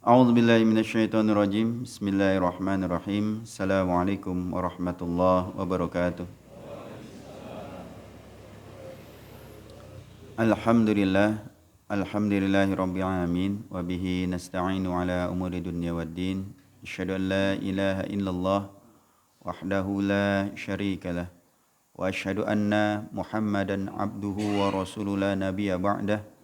A'udzu billahi minasyaitonir rajim. Bismillahirrahmanirrahim. Assalamualaikum warahmatullahi wabarakatuh. Alhamdulillah. Alhamdulillahirabbil alamin wa bihi nasta'inu ala umuri dunya waddin. Asyhadu an la ilaha illallah wahdahu la syarikalah wa asyhadu anna Muhammadan abduhu wa rasuluhu la nabiyya ba'dah.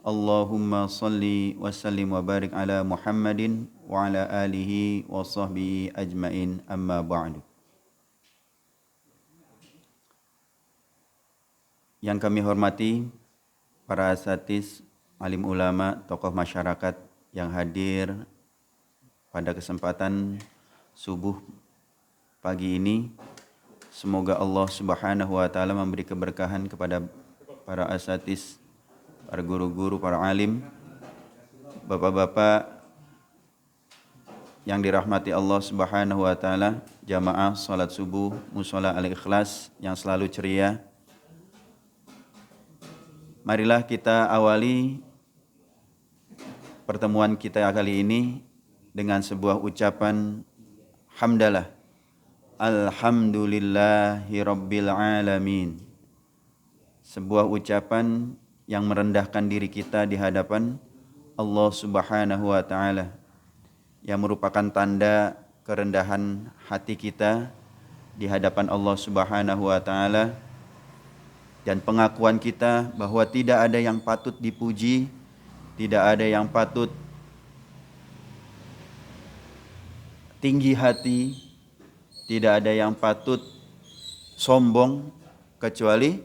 Allahumma salli wa sallim wa barik ala Muhammadin wa ala alihi wa sahbihi ajmain, amma ba'du. Yang kami hormati para asatiz, alim ulama, tokoh masyarakat yang hadir pada kesempatan subuh pagi ini. Semoga Allah Subhanahu wa taala memberi keberkahan kepada para asatiz, para guru-guru, para alim, bapak-bapak yang dirahmati Allah Subhanahu wa taala, jamaah salat subuh Mushola Al-Ikhlas yang selalu ceria. Marilah kita awali pertemuan kita kali ini dengan sebuah ucapan hamdalah. Alhamdulillahi rabbil alamin. Sebuah ucapan yang merendahkan diri kita di hadapan Allah Subhanahu wa taala, yang merupakan tanda kerendahan hati kita di hadapan Allah Subhanahu wa taala, dan pengakuan kita bahwa tidak ada yang patut dipuji, tidak ada yang patut tinggi hati, tidak ada yang patut sombong kecuali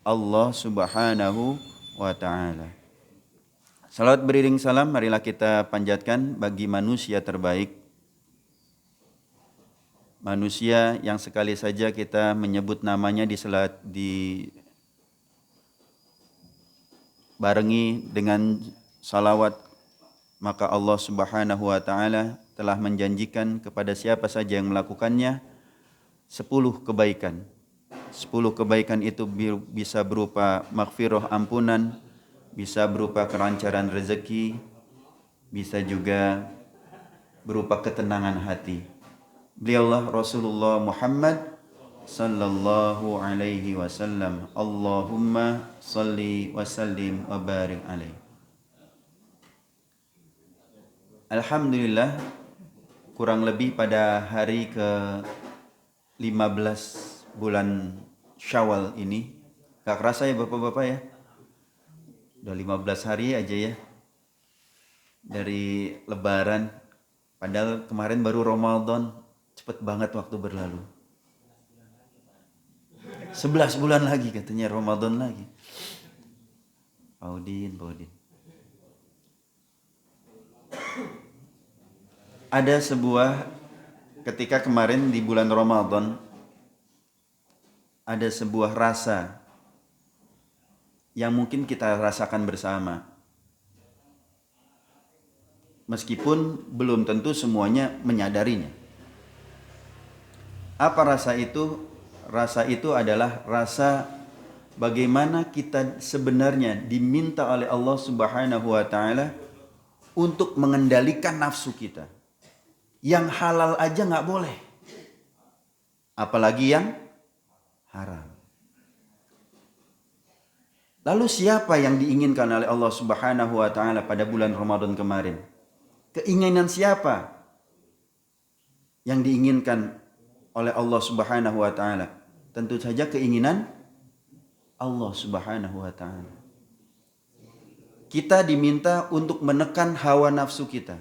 Allah Subhanahu wa ta'ala. Salawat beriring salam marilah kita panjatkan bagi manusia terbaik, manusia yang sekali saja kita menyebut namanya barengi dengan salawat, maka Allah Subhanahu wa ta'ala telah menjanjikan kepada siapa saja yang melakukannya 10 kebaikan. 10 kebaikan itu bisa berupa maghfirah, ampunan, bisa berupa kelancaran rezeki, bisa juga berupa ketenangan hati. Beliaulah Rasulullah Muhammad sallallahu alaihi wasallam. Allahumma salli wa sallim wa barik alaihi. Alhamdulillah, kurang lebih pada hari ke-15 bulan Syawal ini, gak kerasa ya bapak-bapak ya, udah 15 hari aja ya dari Lebaran. Padahal kemarin baru Ramadan, cepet banget waktu berlalu. 11 bulan lagi katanya Ramadan lagi. Baudin. Ada sebuah ketika kemarin di bulan Ramadan, ada sebuah rasa yang mungkin kita rasakan bersama. Meskipun belum tentu semuanya menyadarinya. Apa rasa itu? Rasa itu adalah rasa bagaimana kita sebenarnya diminta oleh Allah Subhanahu wa taala untuk mengendalikan nafsu kita. Yang halal aja gak boleh, apalagi yang haram. Lalu siapa yang diinginkan oleh Allah Subhanahu wa taala pada bulan Ramadan kemarin? Keinginan siapa yang diinginkan oleh Allah Subhanahu wa taala? Tentu saja keinginan Allah Subhanahu wa taala. Kita diminta untuk menekan hawa nafsu kita.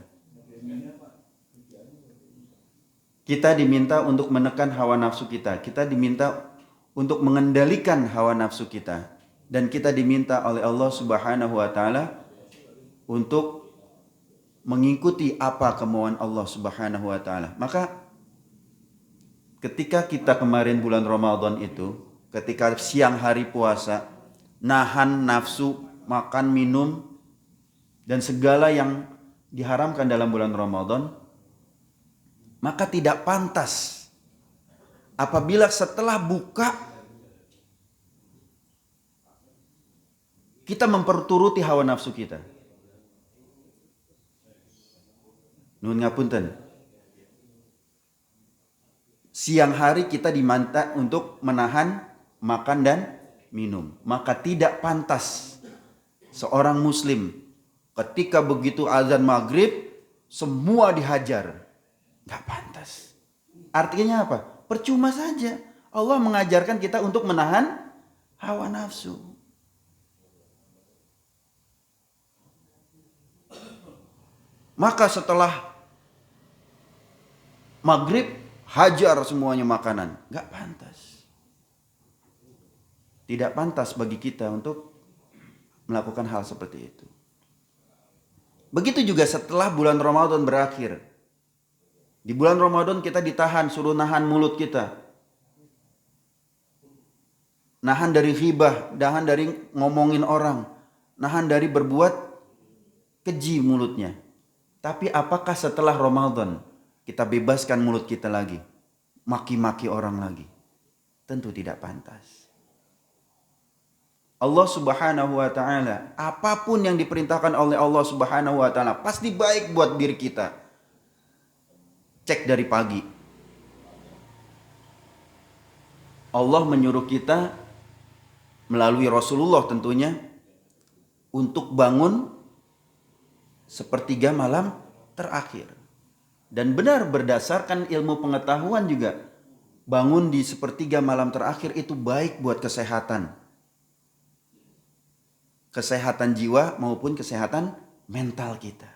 Kita diminta untuk menekan hawa nafsu kita. Kita diminta untuk mengendalikan hawa nafsu kita. Dan kita diminta oleh Allah Subhanahu wa taala untuk mengikuti apa kemauan Allah Subhanahu wa taala. Maka ketika kita kemarin bulan Ramadan itu, ketika siang hari puasa, nahan nafsu, makan, minum, dan segala yang diharamkan dalam bulan Ramadan, maka tidak pantas apabila setelah buka kita memperturuti hawa nafsu kita. Nun ngapunten. Siang hari kita diminta untuk menahan makan dan minum. Maka tidak pantas seorang muslim ketika begitu azan maghrib semua dihajar. Gak pantas. Artinya apa? Percuma saja. Allah mengajarkan kita untuk menahan hawa nafsu. Maka setelah maghrib hajar semuanya makanan. Gak pantas. Tidak pantas bagi kita untuk melakukan hal seperti itu. Begitu juga setelah bulan Ramadan berakhir. Di bulan Ramadan kita ditahan, suruh nahan mulut kita. Nahan dari ghibah, nahan dari ngomongin orang, nahan dari berbuat keji mulutnya. Tapi apakah setelah Ramadan kita bebaskan mulut kita lagi? Maki-maki orang lagi? Tentu tidak pantas. Allah Subhanahu wa taala, apapun yang diperintahkan oleh Allah Subhanahu wa taala pasti baik buat diri kita. Cek dari pagi. Allah menyuruh kita melalui Rasulullah tentunya untuk bangun sepertiga malam terakhir. Dan benar berdasarkan ilmu pengetahuan juga, bangun di sepertiga malam terakhir itu baik buat kesehatan. Kesehatan jiwa maupun kesehatan mental kita.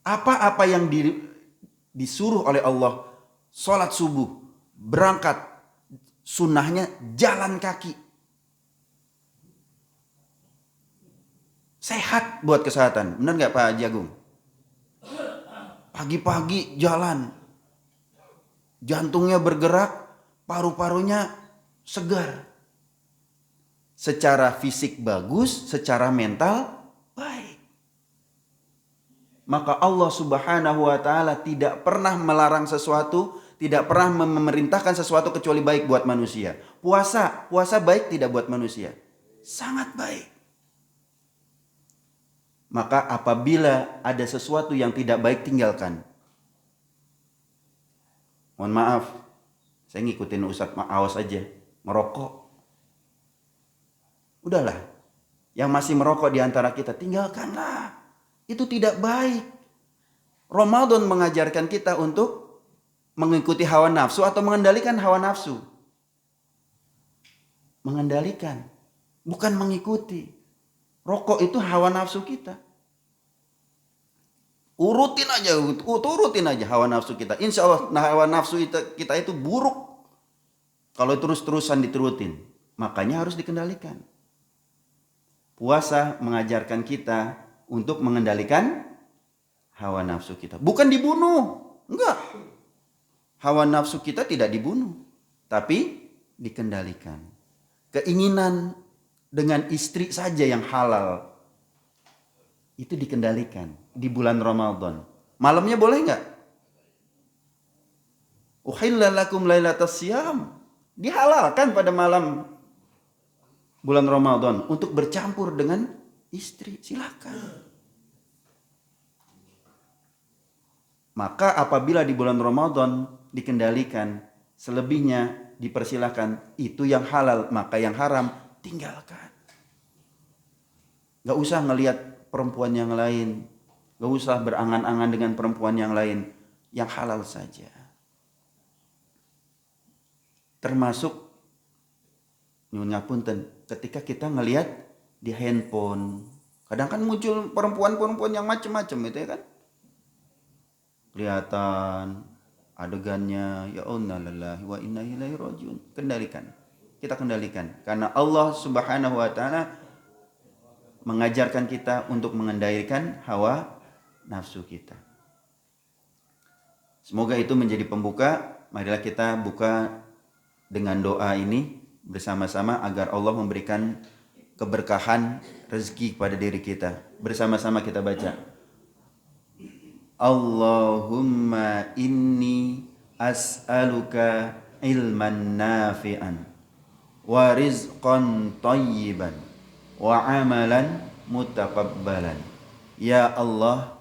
Apa-apa yang disuruh oleh Allah, sholat subuh, berangkat, sunnahnya jalan kaki. Sehat buat kesehatan. Benar nggak Pak Jagung? Pagi-pagi jalan. Jantungnya bergerak, paru-parunya segar. Secara fisik bagus, secara mental baik. Maka Allah Subhanahu wa taala tidak pernah melarang sesuatu, tidak pernah memerintahkan sesuatu kecuali baik buat manusia. Puasa baik tidak buat manusia? Sangat baik. Maka apabila ada sesuatu yang tidak baik, tinggalkan. Mohon maaf, saya ngikutin Ustadz Awas aja, merokok. Udahlah, yang masih merokok di antara kita, tinggalkanlah. Itu tidak baik. Ramadan mengajarkan kita untuk mengikuti hawa nafsu atau mengendalikan hawa nafsu. Mengendalikan, bukan mengikuti. Rokok itu hawa nafsu kita. Turutin aja hawa nafsu kita. Insya Allah hawa nafsu kita itu buruk kalau terus-terusan diturutin. Makanya harus dikendalikan. Puasa mengajarkan kita untuk mengendalikan hawa nafsu kita. Bukan dibunuh. Enggak. Hawa nafsu kita tidak dibunuh. Tapi dikendalikan. Keinginan dengan istri saja yang halal. Itu dikendalikan di bulan Ramadan. Malamnya boleh enggak? Uhilla lakum lailatas siyam. Dihalalkan pada malam bulan Ramadan untuk bercampur dengan istri, silakan. Maka apabila di bulan Ramadan dikendalikan, selebihnya dipersilakan, itu yang halal, maka yang haram tinggalkan. Gak usah ngelihat perempuan yang lain, gak usah berangan-angan dengan perempuan yang lain, yang halal saja. Termasuk nyuwun ngapunten, ketika kita ngelihat di handphone, kadang kan muncul perempuan-perempuan yang macam-macam itu ya kan, kelihatan adegannya, ya Allah lillahi wa inna ilaihi rajiun. Kita kendalikan karena Allah Subhanahu wa taala mengajarkan kita untuk mengendalikan hawa nafsu kita. Semoga itu menjadi pembuka. Marilah kita buka dengan doa ini bersama-sama agar Allah memberikan keberkahan rezeki kepada diri kita. Bersama-sama kita baca. Allahumma inni as'aluka ilman nafi'an wa rizqan thayyiban wa amalan mutaqabbalan Ya Allah,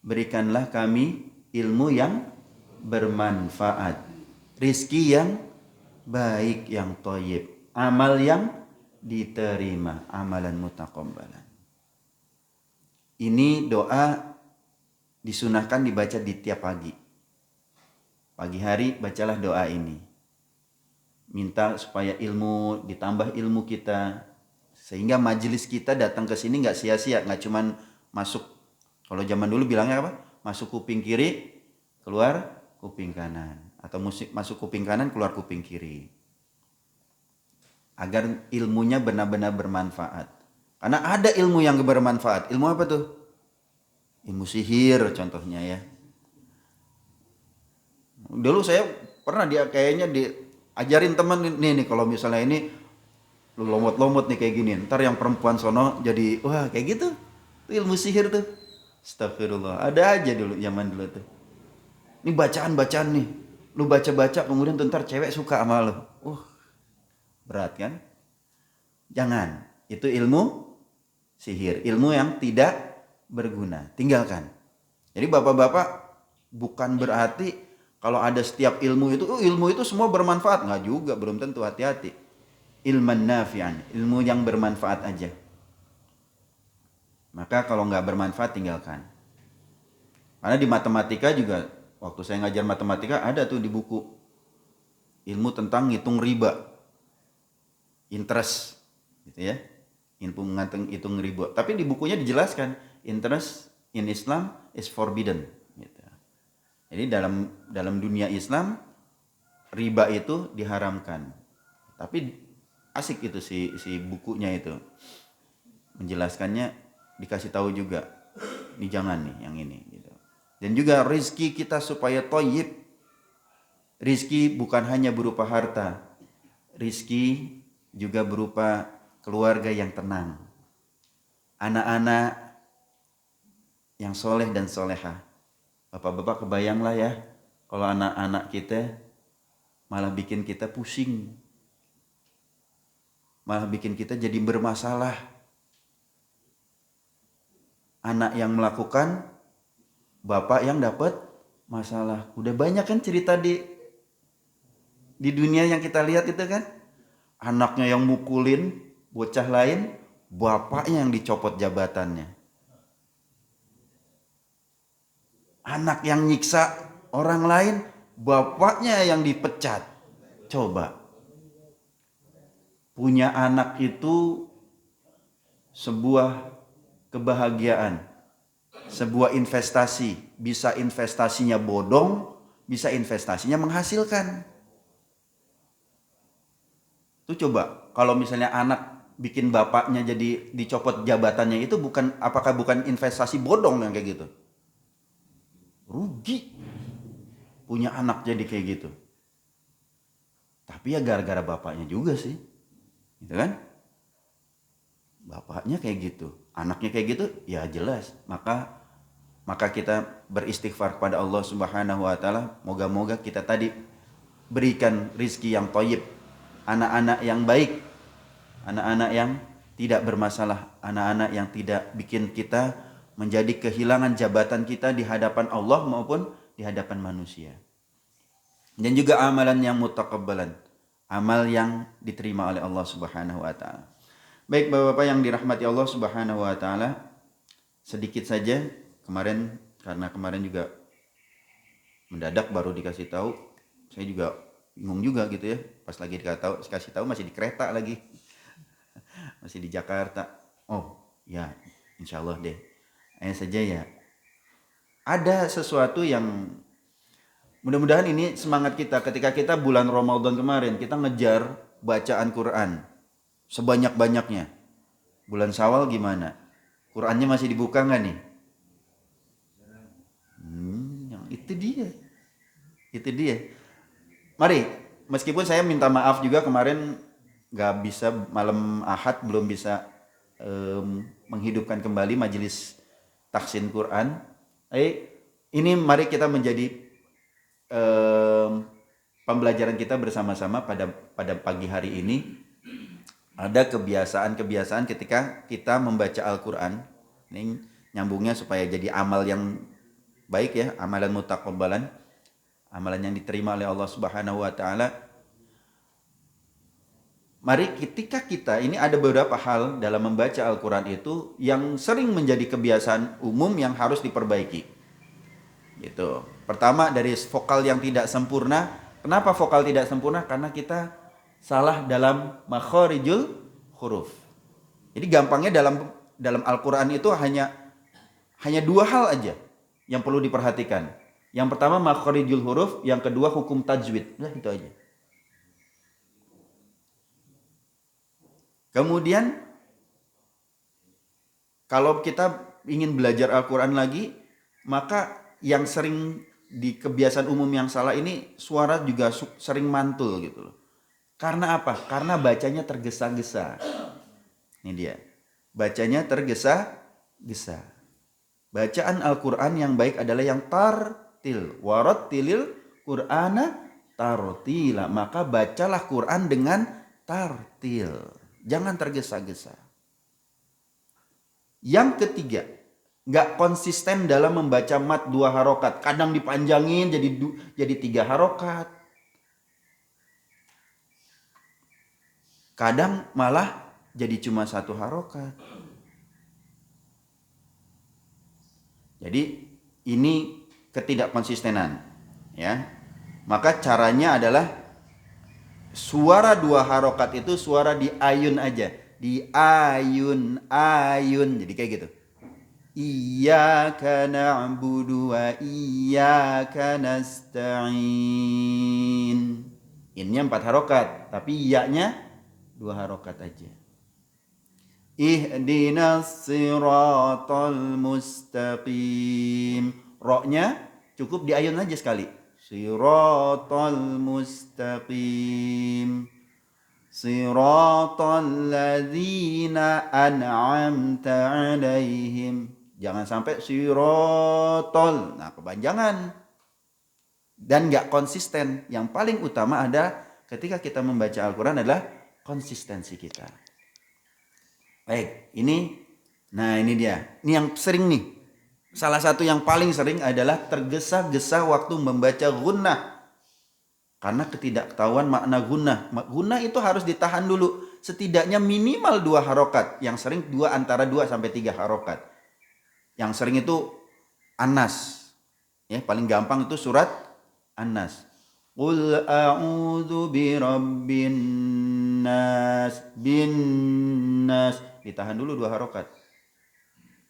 berikanlah kami ilmu yang bermanfaat, rizki yang baik, yang thayyib, amal yang diterima, amalan mutaqabbalan. Ini doa disunahkan dibaca di tiap pagi. Pagi hari bacalah doa ini. Minta supaya ilmu, ditambah ilmu kita, sehingga majelis kita datang ke sini nggak sia-sia, nggak cuman masuk. Kalau zaman dulu bilangnya apa? Masuk kuping kiri, keluar kuping kanan, atau masuk kuping kanan, keluar kuping kiri. Agar ilmunya benar-benar bermanfaat. Karena ada ilmu yang bermanfaat. Ilmu apa tuh? Ilmu sihir contohnya ya. Dulu saya pernah kayaknya diajarin teman nih kalau misalnya ini lu lomot-lomot nih kayak gini, ntar yang perempuan sono jadi wah kayak gitu. Itu ilmu sihir tuh. Astagfirullah. Ada aja dulu zaman dulu tuh. Ini bacaan-bacaan nih. Lu baca-baca kemudian ntar cewek suka sama lu. Berat kan? Jangan. Itu ilmu sihir, ilmu yang tidak berguna. Tinggalkan. Jadi bapak-bapak bukan berarti kalau ada setiap ilmu itu semua bermanfaat. Nggak juga, belum tentu, hati-hati. Ilman nafi'an, ilmu yang bermanfaat aja. Maka kalau nggak bermanfaat tinggalkan. Karena di matematika juga, waktu saya ngajar matematika ada tuh di buku ilmu tentang ngitung riba, interest, gitu ya. Ilmu hitung riba. Tapi di bukunya dijelaskan interest in Islam is forbidden. Gitu. Jadi dalam dunia Islam riba itu diharamkan. Tapi asik itu si bukunya itu menjelaskannya, dikasih tahu juga ini jangan nih yang ini. Gitu. Dan juga rizki kita supaya thayyib. Rizki bukan hanya berupa harta, rizki juga berupa keluarga yang tenang, anak-anak yang soleh dan solehah. Bapak-bapak kebayanglah ya, kalau anak-anak kita malah bikin kita pusing, malah bikin kita jadi bermasalah. Anak yang melakukan, bapak yang dapat masalah. Udah banyak kan cerita di dunia yang kita lihat itu kan. Anaknya yang mukulin bocah lain, bapaknya yang dicopot jabatannya. Anak yang nyiksa orang lain, bapaknya yang dipecat. Coba. Punya anak itu sebuah kebahagiaan, sebuah investasi. Bisa investasinya bodong, bisa investasinya menghasilkan. Tuh coba, kalau misalnya anak bikin bapaknya jadi dicopot jabatannya, itu apakah bukan investasi bodong yang kayak gitu? Rugi punya anak jadi kayak gitu. Tapi ya gara-gara bapaknya juga sih, gitu kan? Bapaknya kayak gitu, anaknya kayak gitu, ya jelas. Maka kita beristighfar kepada Allah Subhanahu Wa Taala. Moga-moga kita tadi berikan rizki yang thayyib, anak-anak yang baik, anak-anak yang tidak bermasalah, anak-anak yang tidak bikin kita menjadi kehilangan jabatan kita di hadapan Allah maupun di hadapan manusia. Dan juga amalan yang mutaqabbalan, amal yang diterima oleh Allah Subhanahu wa taala. Baik Bapak-bapak yang dirahmati Allah Subhanahu wa taala, sedikit saja karena kemarin juga mendadak baru dikasih tahu, saya juga bingung juga gitu ya. Pas lagi dikasih tahu masih di kereta lagi. Masih di Jakarta. Oh, ya, insya Allah deh. Saja ya. Ada sesuatu yang mudah-mudahan ini semangat kita ketika kita bulan Ramadan kemarin kita ngejar bacaan Quran sebanyak-banyaknya. Bulan Syawal gimana? Qurannya masih dibuka nggak nih? Yang itu dia. Itu dia. Mari, meskipun saya minta maaf juga kemarin nggak bisa malam Ahad belum bisa menghidupkan kembali majelis taksin Quran. Ini mari kita menjadi pembelajaran kita bersama-sama pada pagi hari ini. Ada kebiasaan-kebiasaan ketika kita membaca Al-Quran, ini nyambungnya supaya jadi amal yang baik ya, amalan mutaqabbalan, amalan yang diterima oleh Allah Subhanahu wa taala. Mari ketika kita ini ada beberapa hal dalam membaca Al-Qur'an itu yang sering menjadi kebiasaan umum yang harus diperbaiki. Gitu. Pertama dari vokal yang tidak sempurna. Kenapa vokal tidak sempurna? Karena kita salah dalam makharijul huruf. Jadi gampangnya dalam Al-Qur'an itu hanya dua hal aja yang perlu diperhatikan. Yang pertama makharijul huruf, yang kedua hukum tajwid. Nah, itu aja. Kemudian kalau kita ingin belajar Al-Qur'an lagi, maka yang sering di kebiasaan umum yang salah ini suara juga sering mantul gitu loh. Karena apa? Karena bacanya tergesa-gesa. Ini dia. Bacanya tergesa-gesa. Bacaan Al-Qur'an yang baik adalah yang tartil. Warattilil Qur'ana tartila. Maka bacalah Qur'an dengan tartil. Jangan tergesa-gesa. Yang ketiga, nggak konsisten dalam membaca mat 2 harokat. Kadang dipanjangin jadi 3 harokat. Kadang malah jadi cuma 1 harokat. Jadi ini ketidakkonsistenan, ya. Maka caranya adalah suara 2 harokat itu suara di ayun aja, di ayun, jadi kayak gitu. Iyyaka na'budu wa iyyaka nasta'in. Innya 4 harokat, tapi iya-nya 2 harokat aja. Ihdinas siratal mustaqim. Ro-nya cukup di ayun aja sekali. Siratal mustaqim. Siratal ladzina an'amta 'alaihim. Jangan sampai siratal. Nah, kepanjangan. Dan enggak konsisten. Yang paling utama ada ketika kita membaca Al-Qur'an adalah konsistensi kita. Baik, ini dia. Ini yang sering nih. Salah satu yang paling sering adalah tergesa-gesa waktu membaca gunnah. Karena ketidaktahuan makna gunnah. Gunnah itu harus ditahan dulu. Setidaknya minimal 2 harokat. Yang sering antara 2 sampai 3 harokat. Yang sering itu An-Nas. Ya, paling gampang itu surat An-Nas. Qul a'udzu birabbin nas bin nas. Ditahan dulu 2 harokat.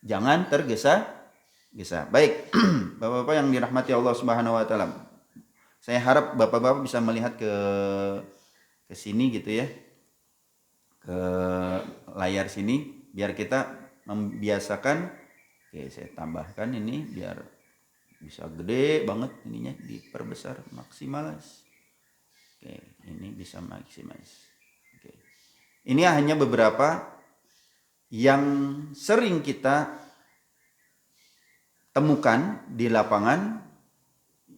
Jangan tergesa-gesa. Baik, Bapak-bapak yang dirahmati Allah Subhanahu wa taala. Saya harap Bapak-bapak bisa melihat ke sini gitu ya. Ke layar sini biar kita membiasakan. Oke, saya tambahkan ini biar bisa gede banget ininya, diperbesar, maksimalis. Oke, ini bisa maksimalis. Oke. Ini hanya beberapa yang sering kita temukan di lapangan,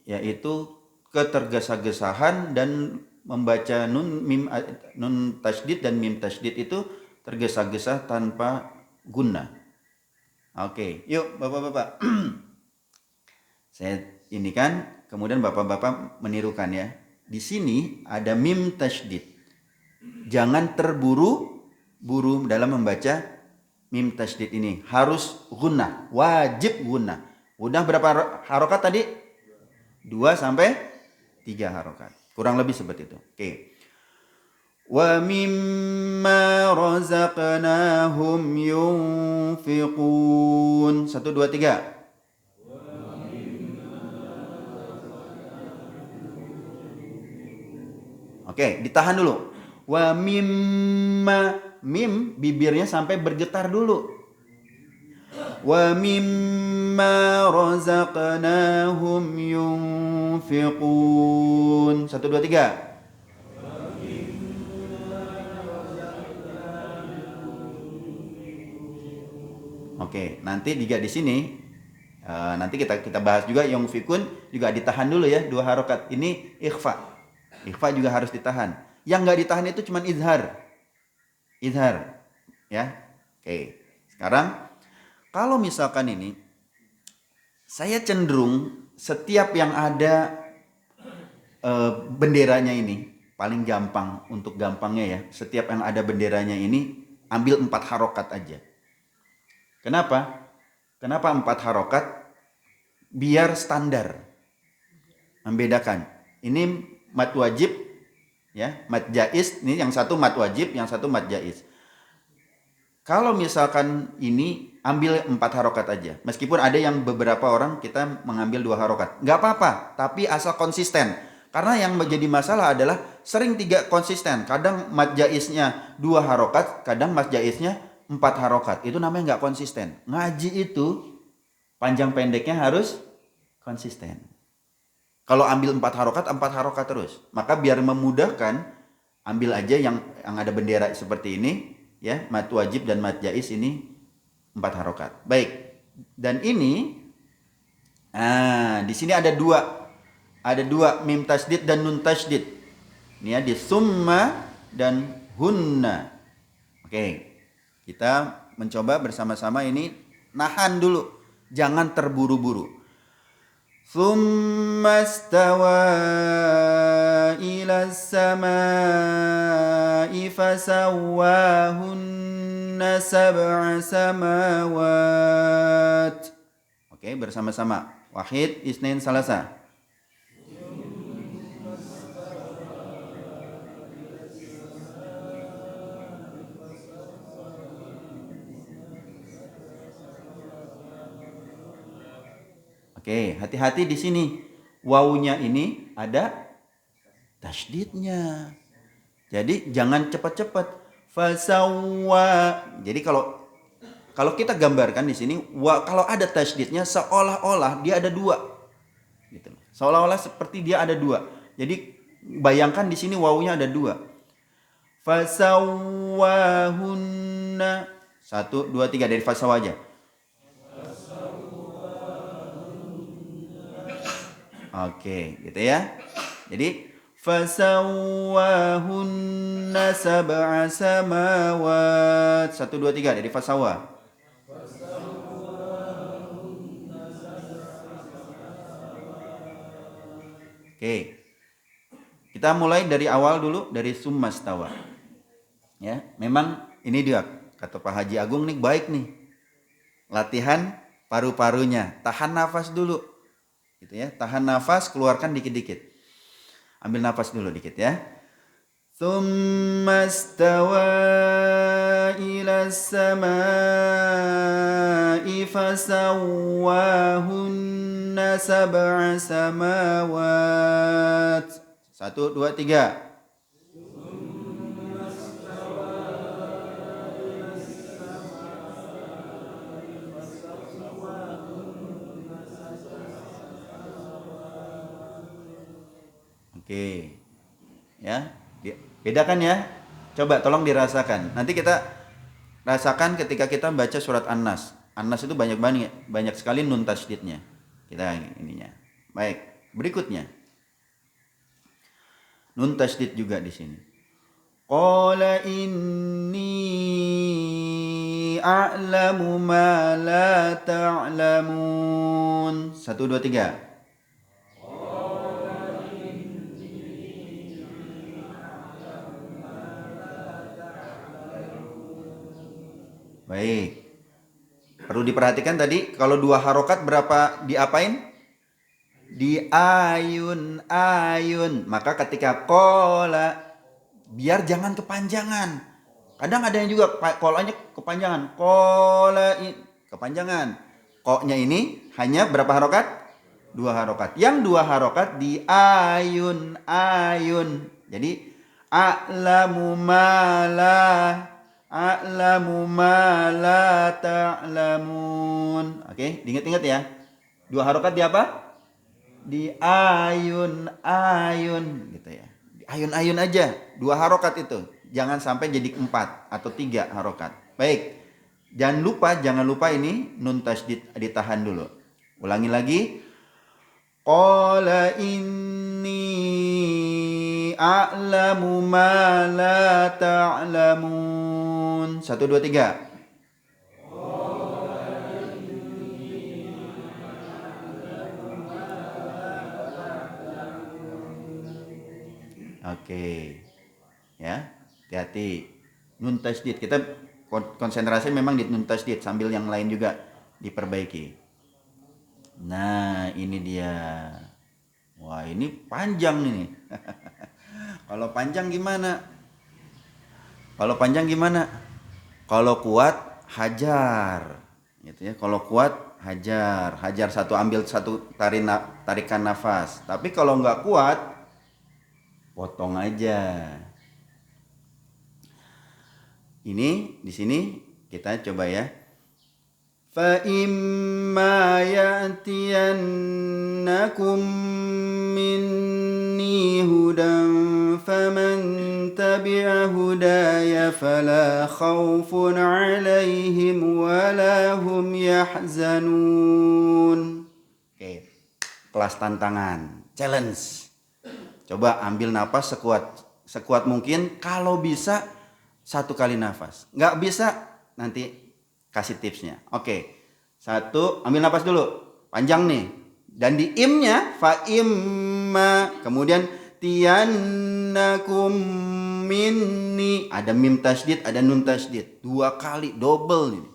yaitu ketergesa-gesahan dan membaca nun tasydid dan mim tasydid itu tergesa-gesa tanpa gunnah. Oke, yuk Bapak-bapak. Saya ini kan, kemudian Bapak-bapak menirukan ya. Di sini ada mim tasydid. Jangan terburu-buru dalam membaca mim tasydid ini. Harus gunnah, wajib gunnah. Gunnah berapa harokat tadi? 2 sampai 3 harokat. Kurang lebih seperti itu. Oke. Wa mimma razaqnahum yunfiqun. 1, 2, 3. Oke, ditahan dulu. Wa mimma, mim bibirnya sampai bergetar dulu. Wa mimma razaqnahum yunfiqun. 1, 2, 3. Oke, nanti juga di sini nanti kita bahas juga yunfiqun juga ditahan dulu ya 2 harokat. Ini ikhfa. Ikhfa juga harus ditahan. Yang nggak ditahan itu cuma izhar. Izhar. Ya. Oke. Sekarang Kalau misalkan ini, saya cenderung setiap yang ada benderanya ini, paling gampang untuk gampangnya ya, setiap yang ada benderanya ini ambil 4 harokat aja. Kenapa? Kenapa 4 harokat? Biar standar, membedakan. Ini mat wajib, ya, mat jaiz. Ini yang satu mat wajib, yang satu mat jaiz. Kalau misalkan ini ambil 4 harokat aja. Meskipun ada yang beberapa orang kita mengambil 2 harokat. Nggak apa-apa, tapi asal konsisten. Karena yang menjadi masalah adalah sering tidak konsisten. Kadang mat jaiznya 2 harokat, kadang mat jaiznya 4 harokat. Itu namanya nggak konsisten. Ngaji itu panjang pendeknya harus konsisten. Kalau ambil 4 harokat terus. Maka biar memudahkan, ambil aja yang ada bendera seperti ini. Ya, mat wajib dan mat jaiz ini 4 harokat. Baik. Dan ini, di sini ada dua mim tasdid dan nun tasdid. Ini ya, di summa dan hunna. Oke. Kita mencoba bersama-sama ini, nahan dulu. Jangan terburu-buru. Summa stawa ila samai fasawwahunna sab'a samawat. Oke, bersama-sama. Wahid, isnin, salasa. Oke, hati-hati di sini. Wawunya ini ada tasydidnya. Jadi jangan cepat-cepat. Fasawwa. Jadi kalau kita gambarkan di sini, kalau ada tasydidnya seolah-olah dia ada 2. Gitu. Seolah-olah seperti dia ada 2. Jadi bayangkan di sini wawunya ada 2. Fasawwahunna. 1, 2, 3 dari fasawwa aja. Oke, gitu ya. Jadi fasawwahunna sab'a samawat. 1, 2, 3 dari fasawwa. Oke. Kita mulai dari awal dulu, dari summa stawa. Ya, memang ini dia kata Pak Haji Agung nih, baik nih. Latihan paru-parunya, tahan nafas dulu. Gitu ya, tahan nafas, keluarkan dikit-dikit. Ambil nafas dulu dikit ya. Tsumma stawa ila samai fasawwahunna sab'a samawat. 1, 2, 3. Oke. Ya, bedakan ya. Coba tolong dirasakan. Nanti kita rasakan ketika kita baca surat An-Nas. An-Nas itu banyak sekali nun tasydidnya. Kita ininya. Baik, berikutnya. Nun tasydid juga di sini. Qala inni a'lamu ma la ta'lamun. 1, 2, 3. Baik. Perlu diperhatikan tadi kalau 2 harokat berapa diapain? Di ayun. Maka ketika kola, biar jangan kepanjangan. Kadang ada yang juga kolanya kepanjangan. Kola kepanjangan. Koknya ini hanya berapa harokat? 2 harokat. Yang 2 harokat di ayun. Jadi a'lamu ma la ta'lamun. Oke, diingat-ingat ya. 2 harokat di apa? Di ayun gitu ya. Di ayun aja. 2 harokat itu. Jangan sampai jadi 4 atau 3 harokat. Baik. Jangan lupa ini nun tasydid ditahan dulu. Ulangi lagi. Qala inni a'lamu ma la ta'lamun. 1, 2, 3. Oke. Ya, hati-hati. Nun tasdid. Kita konsentrasi memang di nun tasdid sambil yang lain juga diperbaiki. Nah, ini dia. Wah, ini panjang ini. Kalau panjang gimana? Kalau panjang gimana? Kalau kuat hajar. Gitu ya. Kalau kuat hajar. Hajar satu, ambil satu, tarikan nafas. Tapi kalau nggak kuat, potong aja. Ini di sini kita coba ya. Fa imma ya'tiyannakum minni hudan faman tabi'a hudaya fala khaufun 'alaihim wala hum yahzanun. Oke. Kelas tantangan, challenge. Coba ambil napas sekuat mungkin, kalau bisa 1 kali nafas. Nggak bisa, nanti kasih tipsnya. Oke. 1, ambil nafas dulu. Panjang nih. Dan di imnya, fa imma. Kemudian tiyannakum minni. Ada mim tasdid, ada nun tasdid. 2 kali, double ini.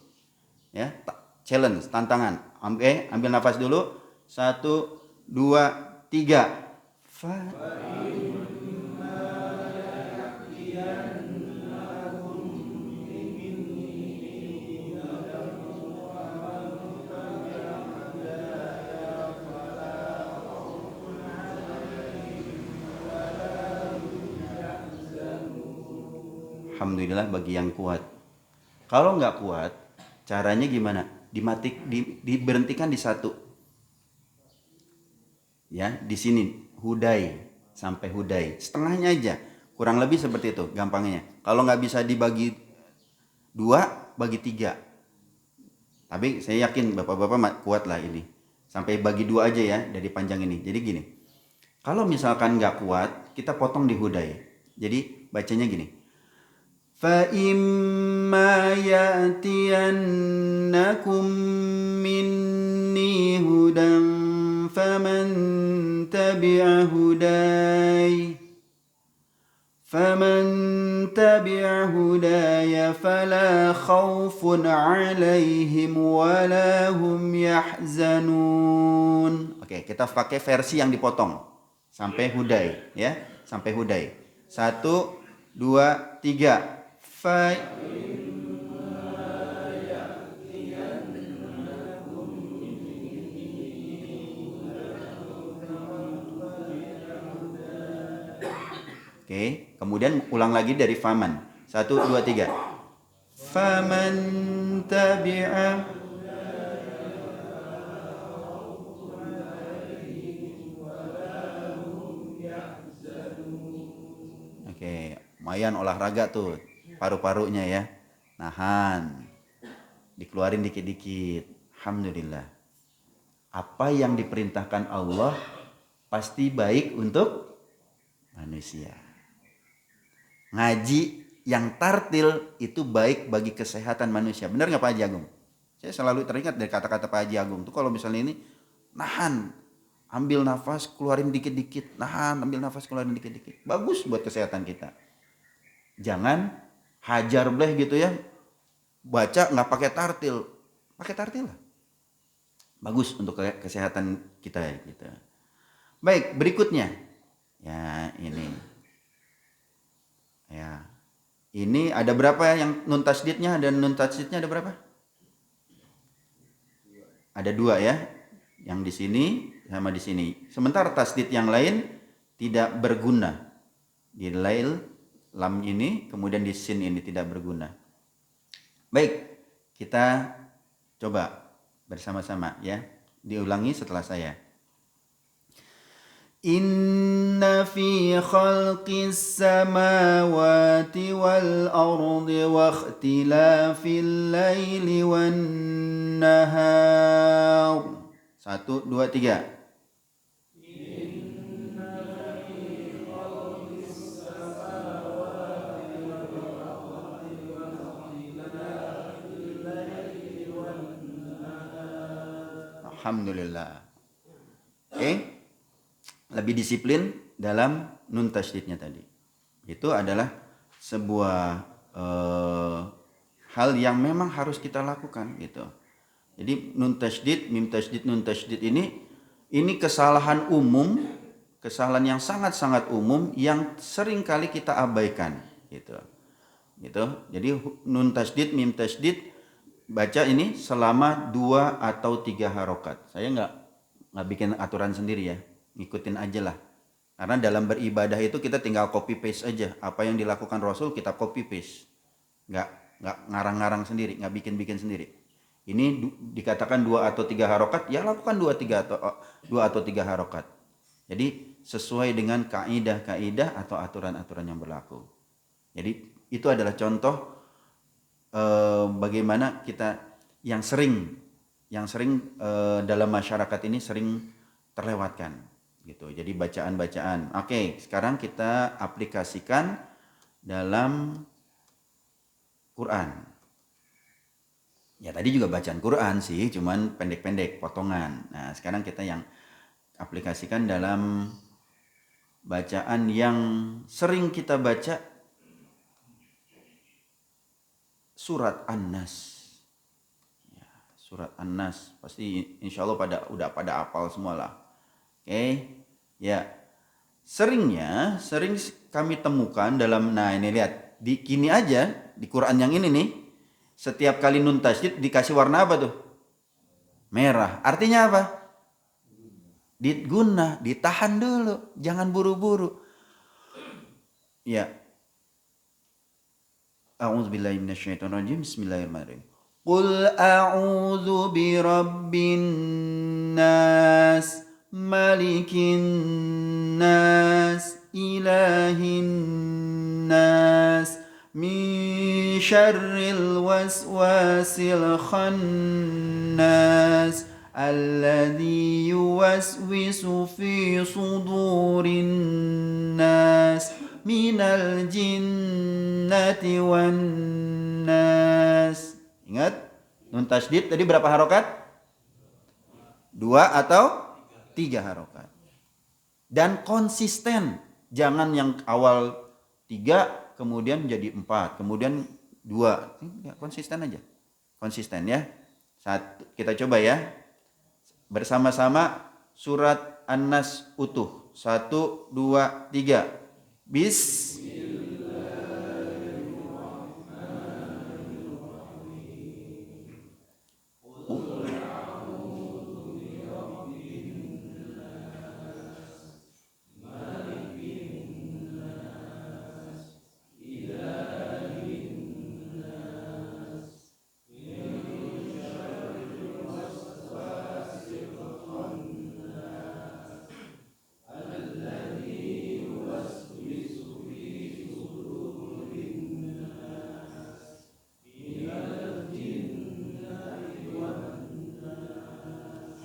Ya, challenge, tantangan. Oke, ambil nafas dulu. 1, 2, 3. Fa Alhamdulillah bagi yang kuat. Kalau nggak kuat, caranya gimana? Diberhentikan di 1. Ya, di sini hudai sampai hudai. Setengahnya aja. Kurang lebih seperti itu gampangnya. Kalau nggak bisa dibagi 2, bagi 3. Tapi saya yakin bapak-bapak kuat lah ini. Sampai bagi 2 aja ya dari panjang ini. Jadi gini. Kalau misalkan nggak kuat, kita potong di hudai. Jadi bacanya gini. فَإِمَّا يَأْتِيَنَّكُم مِّنِّي هُدًى فَمَن تَبِعَ هُدَايَ فَلَا خَوْفٌ عَلَيْهِمْ وَلَا هُمْ يَحْزَنُونَ. Oke, kita pakai versi yang dipotong sampai hudai ya, sampai hudai. 1, 2, 3. Oke, kemudian ulang lagi dari faman. 1, 2, 3. Faman tabi'a. Oke, lumayan olahraga tuh paru-parunya ya. Nahan. Dikeluarin dikit-dikit. Alhamdulillah. Apa yang diperintahkan Allah pasti baik untuk manusia. Ngaji yang tartil itu baik bagi kesehatan manusia. Benar nggak Pak Haji Agung? Saya selalu teringat dari kata-kata Pak Haji Agung. Tuh kalau misalnya ini, nahan, ambil nafas, keluarin dikit-dikit. Nahan, ambil nafas, keluarin dikit-dikit. Bagus buat kesehatan kita. Jangan hajar bleh gitu ya. Baca nggak pakai tartil. Pakai tartil lah. Bagus untuk kesehatan kita gitu. Baik, berikutnya. Ya, ini. Ya. Ini ada berapa yang nun tasdidnya dan nun tasdidnya ada berapa? Ada 2 ya. Yang di sini sama di sini. Sementara tasdid yang lain tidak berguna. Di lail lam ini, kemudian di sin ini tidak berguna. Baik, kita coba bersama-sama ya. Diulangi setelah saya. Inna fi khalqis samawati wal ardi wa ikhtilafil laili wan nahar. 1, 2, 3. Alhamdulillah. Oke. Lebih disiplin dalam nun tasydidnya tadi. Itu adalah sebuah hal yang memang harus kita lakukan gitu. Jadi nun tasydid, mim tasydid, nun tasydid ini kesalahan umum, kesalahan yang sangat-sangat umum yang sering kali kita abaikan gitu. Gitu. Jadi nun tasydid, mim tasydid baca ini selama 2 atau 3 harokat. Saya nggak bikin aturan sendiri ya, ngikutin aja lah. Karena dalam beribadah itu kita tinggal copy paste aja. Apa yang dilakukan Rasul kita copy paste. Nggak ngarang-ngarang sendiri, nggak bikin-bikin sendiri. Ini dikatakan 2 atau 3 harokat, ya lakukan 2 atau 3 harokat. Jadi sesuai dengan kaidah-kaidah atau aturan-aturan yang berlaku. Jadi itu adalah contoh bagaimana kita yang sering dalam masyarakat ini sering terlewatkan gitu. Jadi bacaan-bacaan. Oke, sekarang kita aplikasikan dalam Quran. Ya tadi juga bacaan Quran sih, cuman pendek-pendek, potongan. Nah, sekarang kita yang aplikasikan dalam bacaan yang sering kita baca, surat An-Nas. Ya, surat An-Nas pasti insya Allah udah pada hafal semua lah. Oke. Ya. Sering kami temukan dalam, nah ini lihat, di kini aja di Quran yang ini nih, setiap kali nun tasydid dikasih warna apa tuh? Merah. Artinya apa? Ditahan dulu, jangan buru-buru. Ya. A'udzubillahi minasyaitonirrajim. Bismillahirrahmanirrahim. Qul a'udzu birabbin nas, malikin nas, ilahin nas, min syarril waswasil khannas, alladzi yuwaswisu fi sudurin nas, minal jinnati wan nas. Ingat, nun tasydid tadi berapa harokat? 2 atau 3 harokat. Dan konsisten. Jangan yang awal 3 kemudian jadi 4, kemudian 2. Konsisten aja. Konsisten ya. Kita coba ya. Bersama-sama surat An-Nas utuh. 1, 2, 3.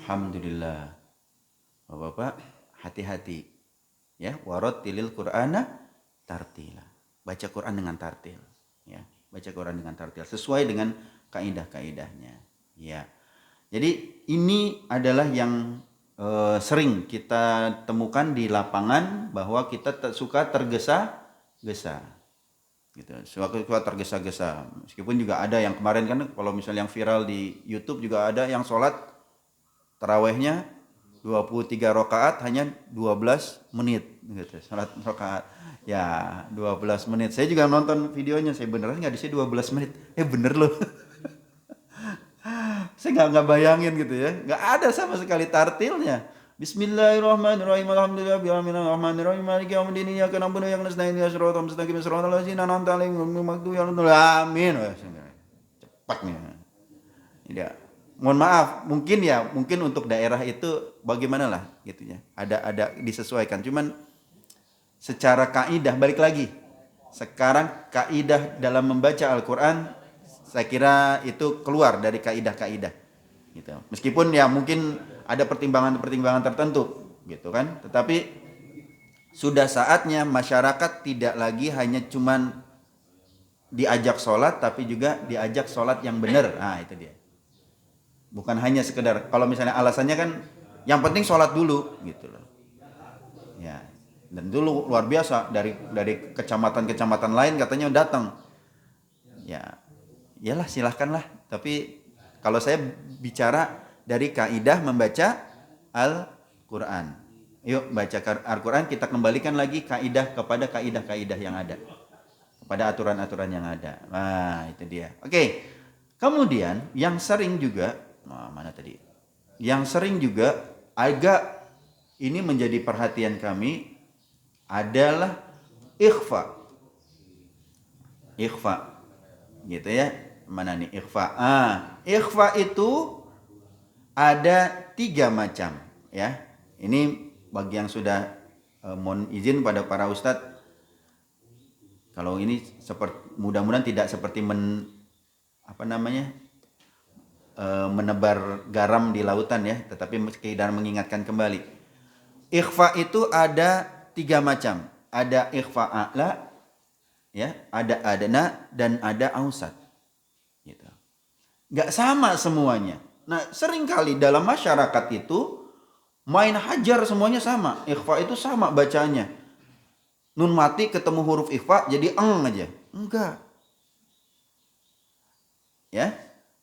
Alhamdulillah. Bapak-bapak, hati-hati. Ya, warattilil Qur'ana tartila. Baca Quran dengan tartil, ya. Baca Quran dengan tartil sesuai dengan kaidah-kaidahnya, ya. Jadi ini adalah yang sering kita temukan di lapangan, bahwa kita suka tergesa-gesa. Gitu. Suka tergesa-gesa. Meskipun juga ada yang kemarin kan, kalau misalnya yang viral di YouTube juga ada yang sholat tarawehnya 23 rakaat hanya 12 menit gitu. Salat rakaat ya 12 menit. Saya juga nonton videonya, saya beneran enggak di sini 12 menit. Bener loh. Saya enggak bayangin gitu ya. Enggak ada sama sekali tartilnya. Bismillahirrahmanirrahim. Alhamdulillahirrahmanirrahim. Maliki yaumiddin. Iyyaka na'budu wa iyyaka nasta'in. Ihdinas siratal mustaqim. Siratal ladzina an'amta 'alaihim ghairil maghdubi 'alaihim waladdallin. Amin. Cepat nih. Tidak. Mohon maaf, mungkin untuk daerah itu bagaimana lah gitu ya. Ada disesuaikan. Cuman secara kaidah balik lagi. Sekarang kaidah dalam membaca Al-Qur'an saya kira itu keluar dari kaidah-kaidah gitu. Meskipun ya mungkin ada pertimbangan-pertimbangan tertentu gitu kan. Tetapi sudah saatnya masyarakat tidak lagi hanya cuman diajak sholat, tapi juga diajak sholat yang benar. Nah itu dia. Bukan hanya sekedar, kalau misalnya alasannya kan yang penting sholat dulu gitu loh. Ya. Dan itu luar biasa, dari kecamatan-kecamatan lain katanya datang. Ya, iyalah silahkanlah. Tapi kalau saya bicara dari kaidah membaca Al-Quran. Yuk baca Al-Quran, kita kembalikan lagi kaidah kepada kaidah-kaidah yang ada, kepada aturan-aturan yang ada. Nah itu dia. Oke. Kemudian yang sering juga, mana tadi? Yang sering juga agak ini menjadi perhatian kami adalah ikhfa. Ikhfa. Gitu ya. Mana nih ikhfa? Ikhfa itu ada 3 macam ya. Ini bagi yang sudah mohon izin pada para ustadz, kalau ini seperti mudah-mudahan tidak seperti menebar garam di lautan ya, tetapi sekedar mengingatkan kembali. Ikhfa itu ada 3 macam. Ada ikhfa a'la, ya, ada adna, dan ada ausat. Gitu. Nggak sama semuanya. Nah, seringkali dalam masyarakat itu main hajar semuanya sama. Ikhfa itu sama bacanya. Nun mati ketemu huruf ikhfa jadi aja. Enggak. Ya.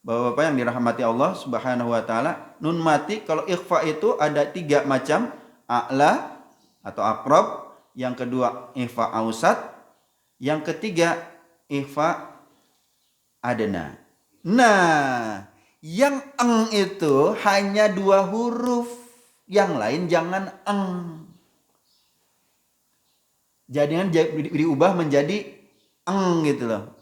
Bapak-bapak yang dirahmati Allah Subhanahu wa taala, nun mati kalau ikhfa itu ada 3 macam, a'la atau aqrab, yang kedua ikhfa ausat, yang ketiga ikhfa adna. Nah, yang eng itu hanya 2 huruf, yang lain jangan eng. Jadinya diubah menjadi eng gitu loh.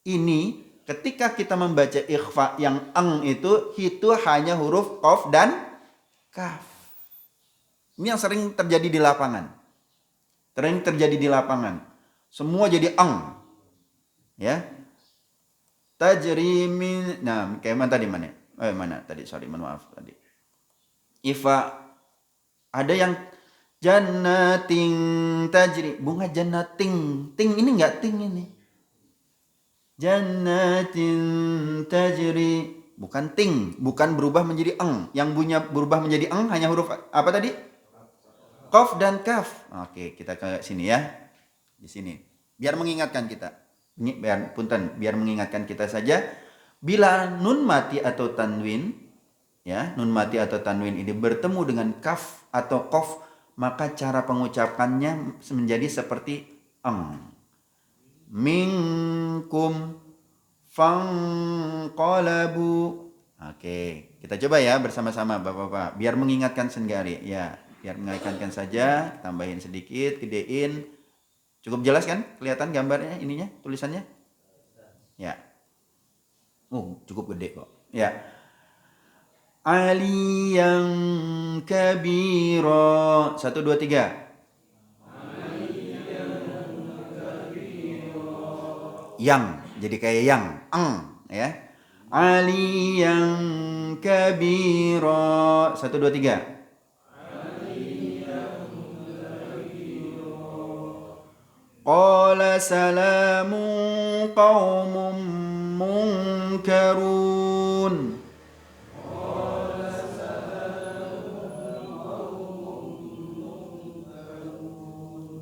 Ini ketika kita membaca ikhfa yang eng itu hanya huruf qaf dan kaf. Ini yang sering terjadi di lapangan. Sering terjadi di lapangan. Semua jadi eng. Ya. Tajri min, nah, kayak mana tadi mana? Mana tadi? Sorry, maaf tadi. Ifa ada yang jannatin tajri, bunga jannatin. Ting ini enggak ting ini. Jannatin tajri, bukan ting, bukan berubah menjadi eng. Yang bunyinya berubah menjadi eng hanya huruf apa tadi? Qaf dan kaf. Oke, kita ke sini ya. Di sini. Biar mengingatkan kita. Biar mengingatkan kita saja, bila nun mati atau tanwin, ya, nun mati atau tanwin ini bertemu dengan kaf atau qaf, maka cara pengucapannya menjadi seperti eng. Minkum fanqalabu. Oke, kita coba ya bersama-sama Bapak-bapak, biar mengingatkan sendiri ya, biar mengingatkan saja, tambahin sedikit, gedein. Cukup jelas kan? Kelihatan gambarnya ininya, tulisannya? Ya. Cukup gede kok. Ya. Aliyan kabira. 1 2 3. Yang, jadi kayak yang, ya. Aliyan kabira. 1 2 3. Qala salamun qaumun munkarun.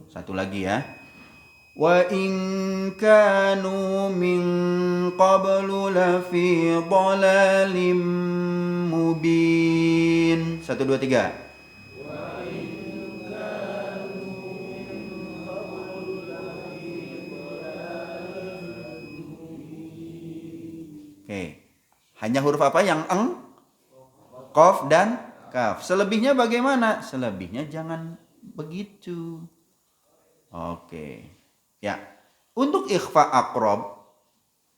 Satu lagi ya. Wa in kanu min qablu lafi dhalalin mubin. 1 2 3. Oke. Hanya huruf apa yang eng, qaf dan kaf. Selebihnya bagaimana? Selebihnya jangan begitu. Oke. Ya. Untuk ikhfa aqrab,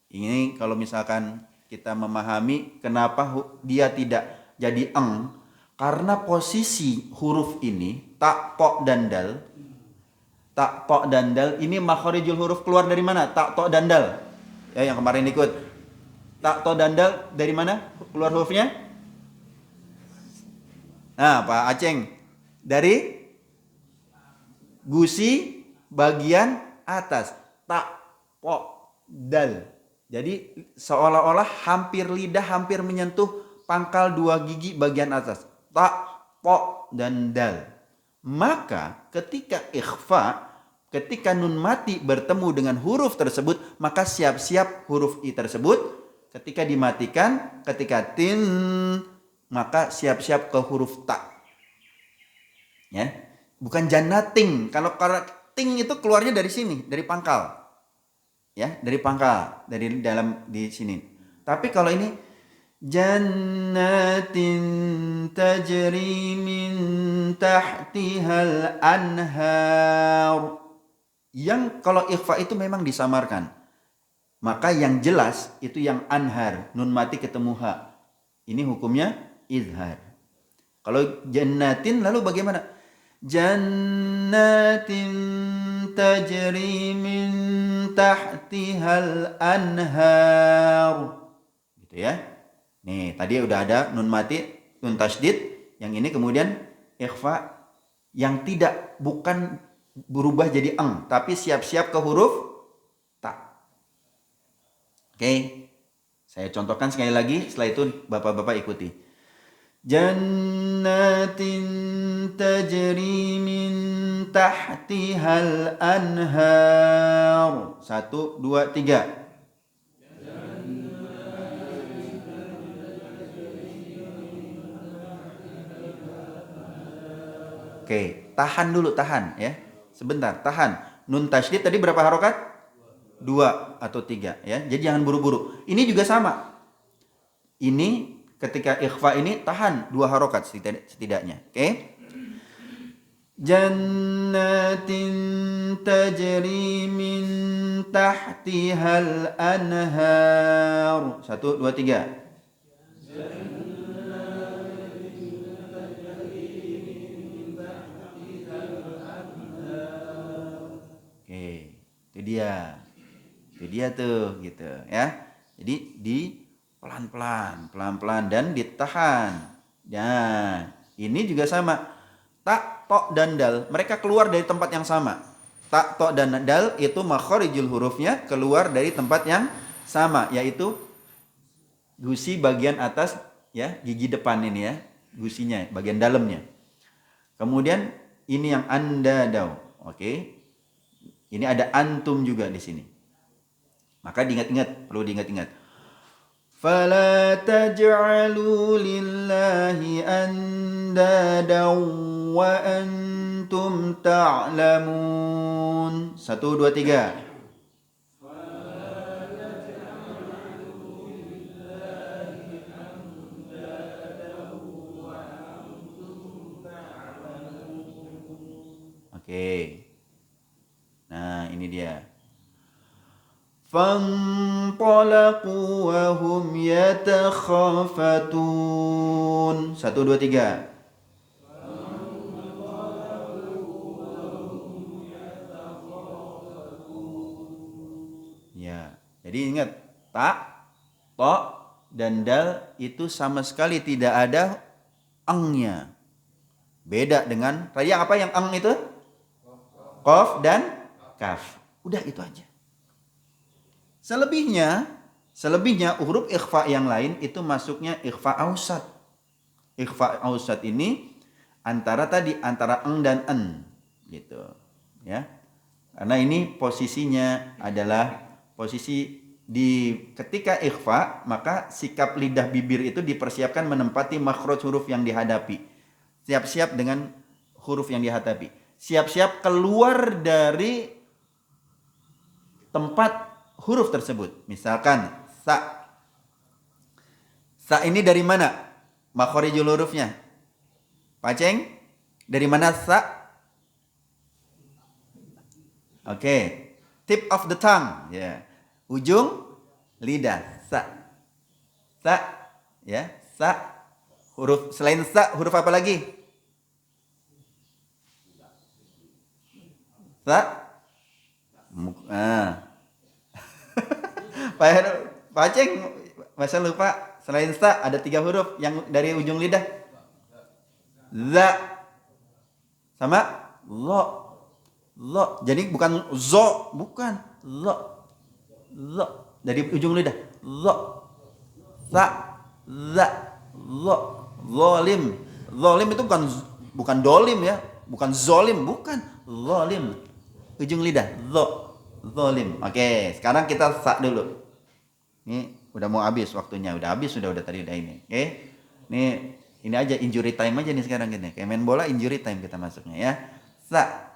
ini kalau misalkan kita memahami kenapa dia tidak jadi eng, karena posisi huruf ini ta, to, dan dal. Ta, to, dan dal ini makharijul huruf keluar dari mana? Ta, to, dan dal. Ya, yang kemarin ikut. Ta, to, dan dal dari mana keluar hurufnya? Nah, Pak Aceng, dari gusi bagian atas. Ta, po, dal. Jadi seolah-olah hampir lidah hampir menyentuh pangkal 2 gigi bagian atas. Ta, po, dan dal. Maka ketika ikhfa, ketika nun mati bertemu dengan huruf tersebut, maka siap-siap huruf i tersebut ketika dimatikan, ketika tin, maka siap-siap ke huruf ta. Ya, bukan jannating. Kalau ting itu keluarnya dari sini, dari pangkal. Ya, dari pangkal, dari dalam di sini. Tapi kalau ini jannatin tajri min tahtihal anhar. Yang kalau ikhfa itu memang disamarkan. Maka yang jelas itu yang anhar, nun mati ketemu ha. Ini hukumnya izhar. Kalau jannatin lalu bagaimana? Jannatin tajri min tahtihal anhar. Gitu ya. Nih, tadi udah ada nun mati, nun tasydid, yang ini kemudian ikhfa yang bukan berubah jadi eng, tapi siap-siap ke huruf ta. Oke. Saya contohkan sekali lagi, setelah itu Bapak-bapak ikuti. Jannatin tajri min tahtihal anhar. 1, 2, 3. Oke, tahan dulu, tahan ya. Sebentar, tahan. Nun tasydid tadi berapa harokat? 2 atau 3 ya. Jadi jangan buru-buru. Ini juga sama. Ini ketika ikhfa ini tahan 2 harokat setidaknya. Oke. Jannatin tajri min tahtihal anhar. 1, 2, 3. Itu dia tuh gitu ya. Jadi di pelan-pelan dan ditahan. Nah, ini juga sama. Ta, to dan dal, mereka keluar dari tempat yang sama. Ta, to dan dal itu makharijul hurufnya keluar dari tempat yang sama, yaitu gusi bagian atas ya, gigi depan ini ya, gusinya bagian dalamnya. Kemudian ini yang andadau. Oke. Ini ada antum juga di sini. Maka perlu diingat-ingat. Fala taj'alu lillahi andada wa antum ta'lamun. 1, 2, 3. Oke. Nah, ini dia. Fantalaqu wa hum yatakhafatun. 1, 2, 3. Ya, jadi ingat, ta, to, dan dal itu sama sekali tidak ada engnya. Beda dengan tadi apa yang eng itu? Qaf dan kaf. Udah itu aja. Selebihnya huruf ikhfa yang lain itu masuknya ikhfa ausat. Ikhfa ausat ini antara eng dan en gitu ya. Karena ini posisinya adalah posisi ketika ikhfa, maka sikap lidah bibir itu dipersiapkan menempati makhraj huruf yang dihadapi. Siap-siap dengan huruf yang dihadapi. Siap-siap keluar dari tempat huruf tersebut. Misalkan sa. Sa ini dari mana? Makharijul hurufnya. Paceng? Dari mana sa? Oke. Tip of the tongue. Ya. Ujung lidah. Sa. Sa. Ya. Sa. Huruf selain sa, huruf apa lagi? Sa. Pak Aceng, masa lupa selain sa ada 3 huruf yang dari ujung lidah. Za sama lo. Lo. Jadi bukan zo, bukan lo. Lo dari ujung lidah. Lo. Sa. Za. Lo. Zolim. Zolim itu bukan dolim ya. Bukan zolim, bukan. Zolim. Ujung lidah. Zolim. Oke, sekarang kita sa dulu. Ini udah mau habis waktunya. Udah habis, sudah tadi udah ini. Oke. Ini aja injury time aja nih sekarang gini. Kayak main bola injury time kita masuknya ya. Sa.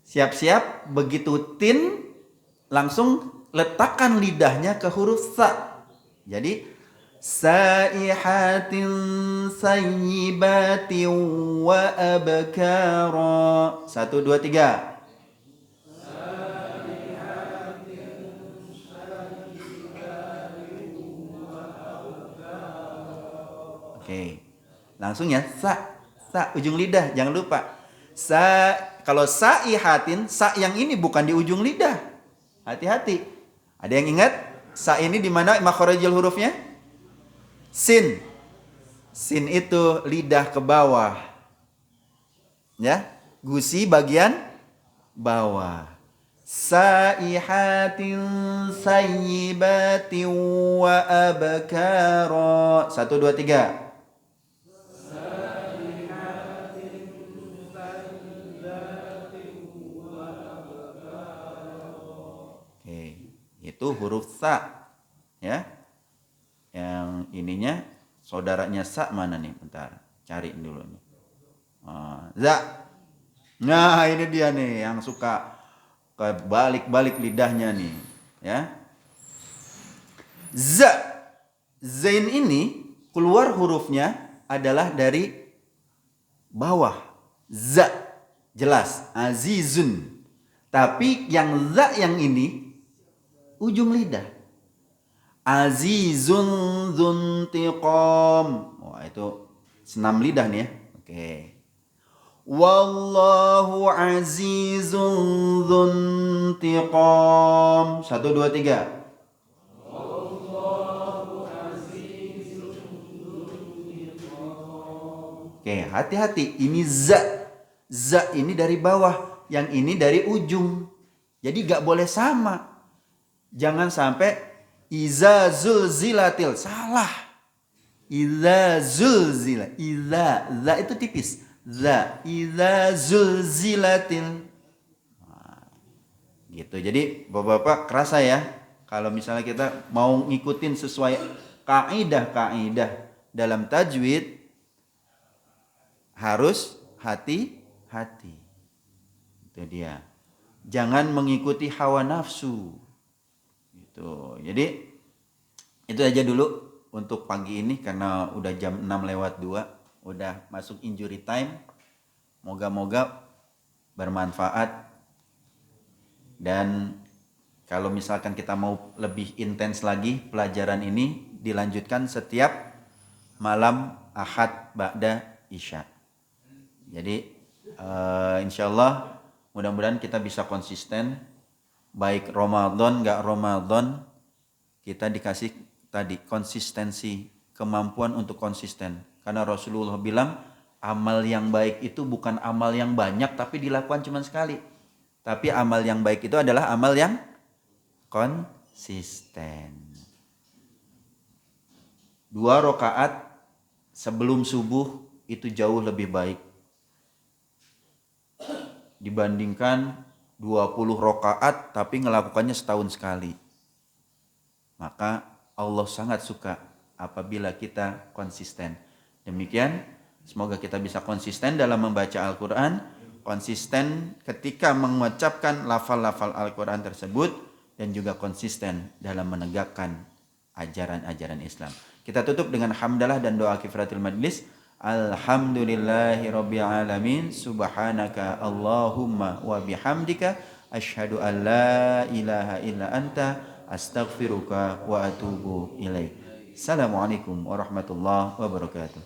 Siap-siap, begitu tin langsung letakkan lidahnya ke huruf sa. Jadi saihatin sayyibatin wa abkara. 1, 2, 3. Oke. Langsung ya sa ujung lidah, jangan lupa. Kalau saihatin, sa yang ini bukan di ujung lidah. Hati-hati. Ada yang ingat? Sa ini di mana makharijul hurufnya? Sin. Sin itu lidah ke bawah. Ya, gusi bagian bawah. Saihatin sayyibatin wa abkara. 1, 2, 3. Oke, itu huruf sa. Ya. Yang ininya saudaranya sa mana nih? Bentar, cariin dulu nih. Za. Nah, ini dia nih yang suka balik-balik lidahnya nih, ya. Za. Zain ini keluar hurufnya adalah dari bawah. Za. Jelas, azizun. Tapi yang za yang ini ujung lidah. Azizun dzuntiqam. Wah, itu senam lidah nih ya. Oke. Wallahu azizun dzuntiqam. 1, 2, 3. Oke, hati-hati. Ini za. Za ini dari bawah, yang ini dari ujung. Jadi gak boleh sama. Jangan sampai iza zulzilatil. Salah. Iza zulzila. Iza. Za itu tipis. Za. Iza zulzilatil. Nah, gitu. Jadi bapak-bapak kerasa ya. Kalau misalnya kita mau ngikutin sesuai kaidah-kaidah dalam tajwid, harus hati-hati. Itu dia. Jangan mengikuti hawa nafsu. Gitu. Jadi itu aja dulu untuk pagi ini karena udah jam 6:02, udah masuk injury time. Moga-moga bermanfaat. Dan kalau misalkan kita mau lebih intens lagi pelajaran ini dilanjutkan setiap malam Ahad ba'da Isya. Jadi insyaallah mudah-mudahan kita bisa konsisten, baik Ramadan gak Ramadan, kita dikasih tadi konsistensi, kemampuan untuk konsisten. Karena Rasulullah bilang amal yang baik itu bukan amal yang banyak tapi dilakukan cuma sekali. Tapi amal yang baik itu adalah amal yang konsisten. 2 rakaat sebelum subuh itu jauh lebih baik dibandingkan 20 rakaat tapi ngelakukannya setahun sekali. Maka Allah sangat suka apabila kita konsisten. Demikian, semoga kita bisa konsisten dalam membaca Al-Quran, konsisten ketika mengucapkan lafal-lafal Al-Quran tersebut, dan juga konsisten dalam menegakkan ajaran-ajaran Islam. Kita tutup dengan hamdalah dan doa kifaratul majlis. Alhamdulillahirabbil alamin. Subhanaka Allahumma wa bihamdika asyhadu an la ilaha illa anta astaghfiruka wa atubu ilaik. Assalamualaikum warahmatullahi wabarakatuh.